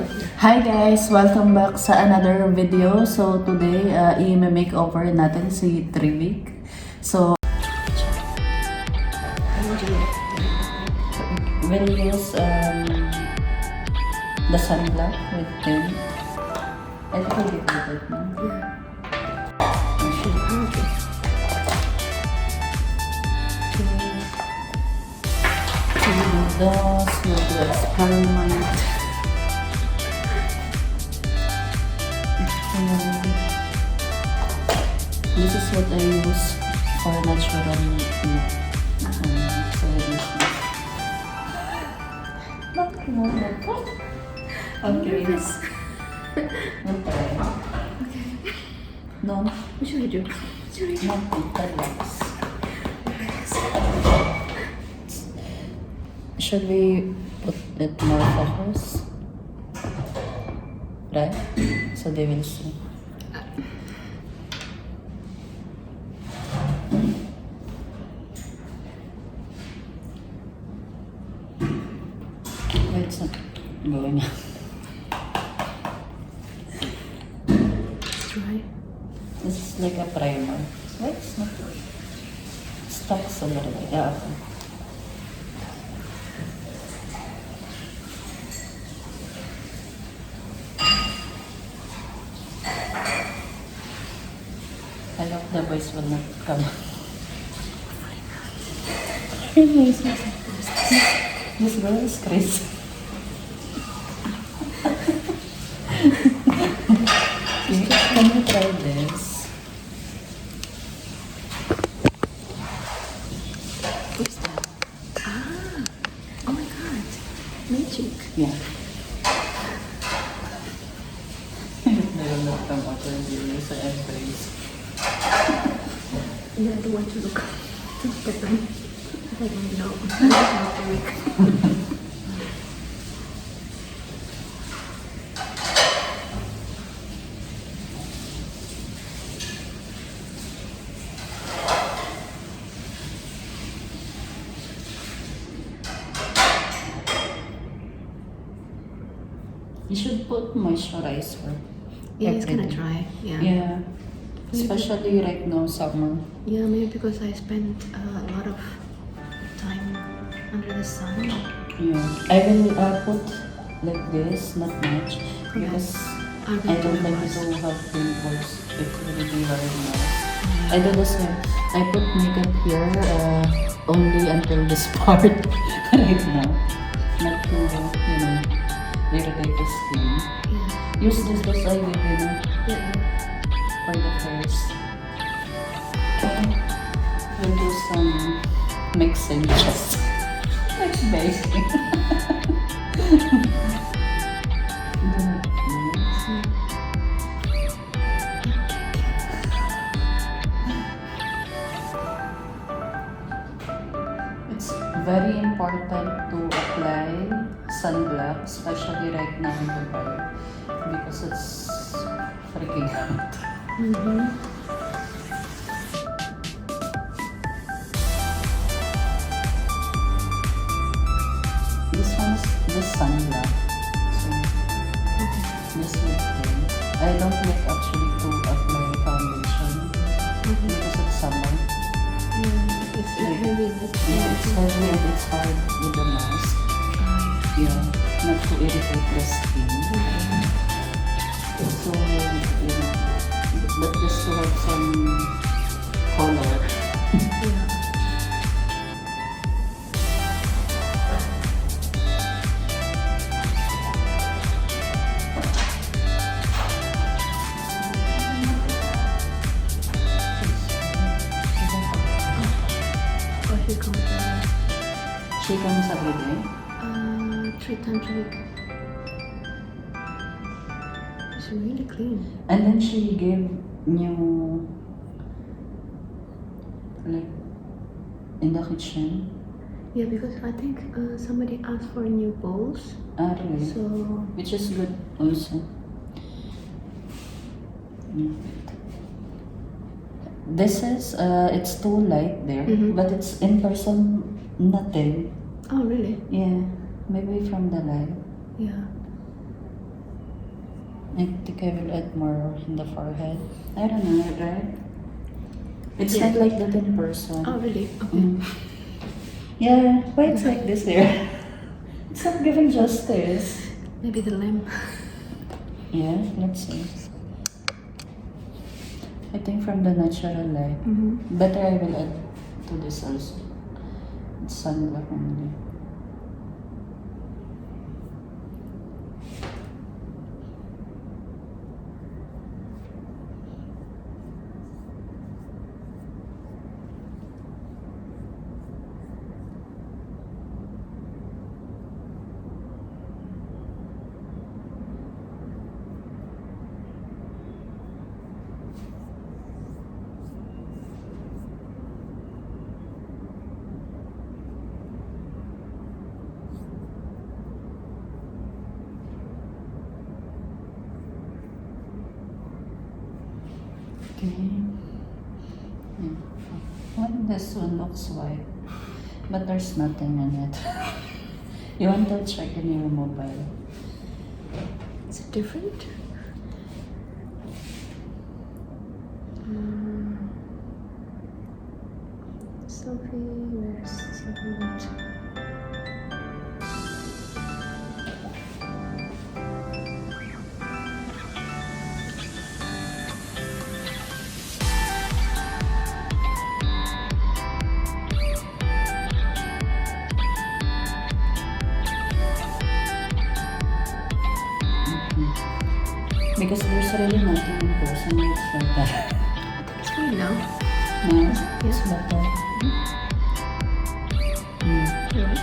Hi guys! Welcome back sa another video. So today, i-makeover natin si Trivik. So, we'll use the sunblock with tint. I think we'll get it now. Those will do experiment. This is what I use for natural look. So bakit mo na po? Okay. No try. Okay. No. What should I do? No, relax. Should we put it more focus? Right? So they will see. Wait, it's not going. Let's try. This is like a primer. Wait, it's not. Stuck a little bit. Yeah, okay. I hope the voice will not come. This girl is crazy. Can you try this? What's that? Ah! Oh my god! Magic! Yeah. They will not come out when you use the embrace. Yeah, I don't want to look at them. I don't know. I'm not very You should put moisturizer. Yeah, it's gonna every day. dry. Yeah. Yeah. Especially right now, summer. Yeah, maybe because I spent a lot of time under the sun. Yeah. I will put like this, not much, because I'll I be don't doing like this. to have pimples. It will be very nice. I do the same. I put makeup here only until this part right now. Not to, irritate the skin. Yeah. Use this because I give Yeah. for the face. Okay. We'll do some mixing just like basing. It's very important to apply sunblock, especially right now in Dubai, because it's freaking hot. Mm-hmm. This one's the sunblock. So this with tint. I don't like actually to apply foundation because it's summer. Yeah, it's heavy. Yeah, it's heavy and it's hard with the mask. Yeah, not to irritate the skin. So, but just to have some color. Yeah. Oh, she comes She comes every day. 3 times a week. She's really clean. And then she gave new, like, in the kitchen. Yeah, because I think somebody asked for new bowls. Really? So Which is good also. Yeah. This is, it's too light there, but it's in person nothing. oh really? Yeah, maybe from the light. Yeah. I think I will add more in the forehead. I don't know, right? It's Yeah. not like that in person. Oh, really? Okay. Mm. Yeah, why it's like this here? It's not giving justice. Maybe the lamp. Yeah, let's see. I think from the natural light. Mm-hmm. Better I will add to this also. It's sunblock only. Okay. Yeah. Well, this one looks white, but there's nothing in it. You want to check in your mobile? Is it different? Selfie, where's the selfie note? Because there's really nothing in person. It's better. It's fine now. No, it's better. Really?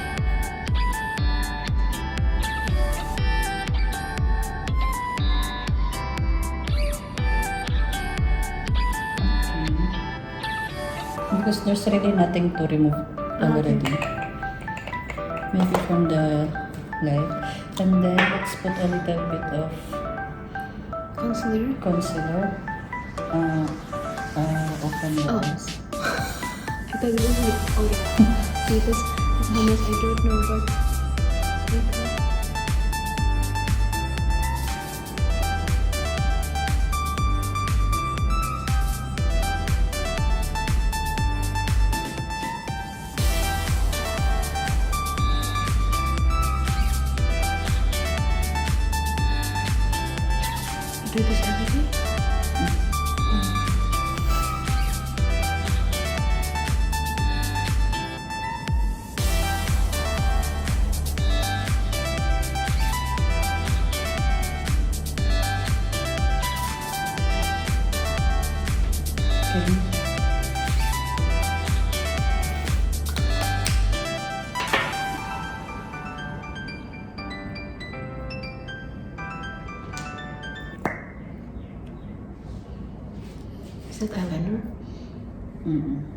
Because there's really nothing to remove already. Maybe from the light. And then let's put a little bit of Concealer? concealer. Open the Oh. eyes. I thought it was like, oh, see, this is how much I don't know, but okay. Do this every day? Okay. Is that eyeliner?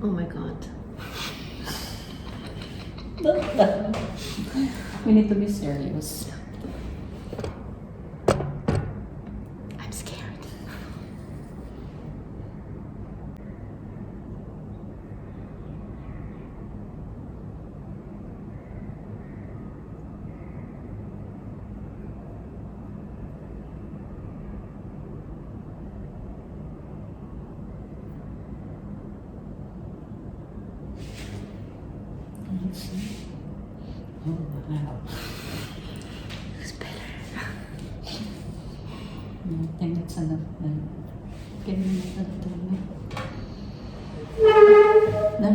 Oh my god. We need to be serious. I'm scared. Let's see. Oh, wow. It's better. I think that's enough. Give me a little bit. No.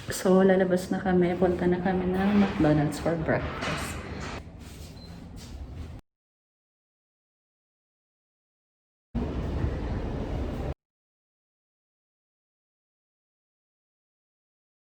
So, lalabas na kami. Punta na kami ng McDonald's for breakfast.